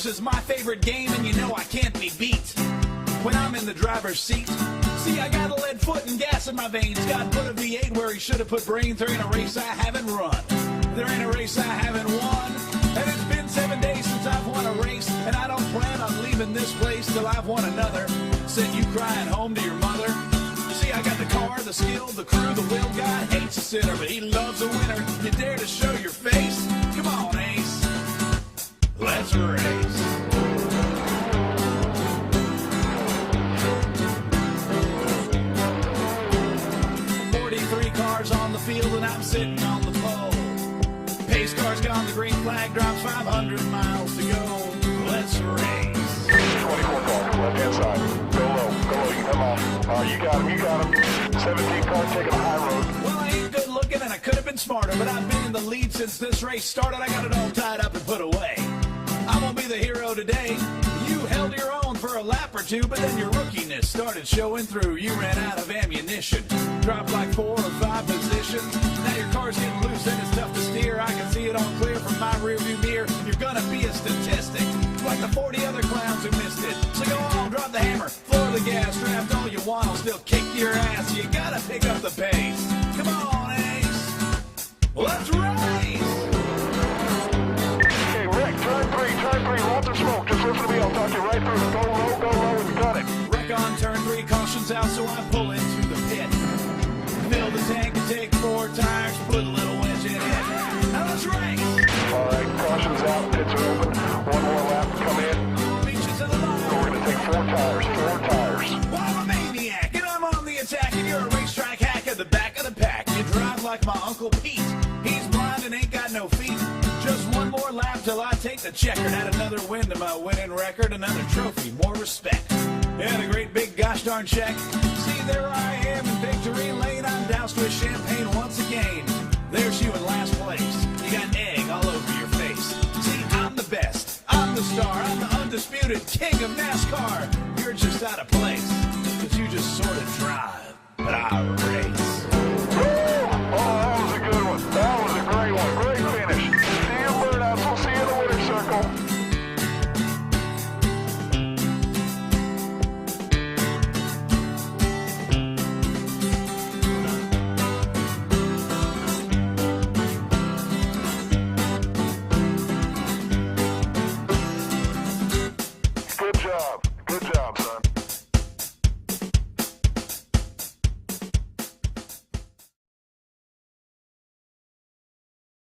Cars is my favorite game, and you know I can't be beat when I'm in the driver's seat. See, I got a lead foot and gas in my veins. God put a V8 where he should have put brains. There ain't a race I haven't run. There ain't a race I haven't won. And it's been 7 days since I've won a race, and I don't plan on leaving this place till I've won another. Sent you crying home to your mother. See, I got the car, the skill, the crew, the will. God hates a sinner, but he loves a winner. You dare to show your face? Come on, Ace. Let's race. 43 cars on the field, and I'm sitting on the pole. Pace car's gone, the green flag drops, 500 miles to go. Let's race. 24 cars, left-hand side. Go low, come on. You got him. 17 cars taking a high road. Well, I ain't good looking, and I could have been smarter, but I've been in the lead since this race started. I got it all tied up and put away. I won't be the hero today. You held your own for a lap or two, but then your rookiness started showing through. You ran out of ammunition, dropped like 4 or 5 positions. Now your car's getting loose and it's tough to steer. I can see it all clear from my rearview mirror. You're gonna be a statistic, like the 40 other clowns who missed it. So go on, drop the hammer, floor the gas, draft all you want, I'll still kick your ass. You gotta pick up the pace. Come on, Ace, let's race. Hey, Rick, turn three, lots of smoke. Just listen to me, I'll talk you right through. Go low, and cut it. Wreck on turn 3, caution's out, so I pull into the pit. Fill the tank and take 4 tires, put a little wedge in it. Now let's race. All right, caution's out, pits are open. One more lap, come in. Beach it to the line. We're gonna take 4 tires. Well, I'm a maniac, and I'm on the attack, and you're a racetrack hack at the back of the pack. You drive like my Uncle Pete. He's blind and ain't got no feet. Just one more lap till I take the checkered. Add another win to my winning record, another trophy, more respect. And a great big gosh darn check. See, there I am in victory lane. I'm doused with champagne once again. There's you in last place. You got egg all over your face. See, I'm the best. I'm the star. I'm the undisputed king of NASCAR. You're just out of place, 'cause you just sort of drive, but I race.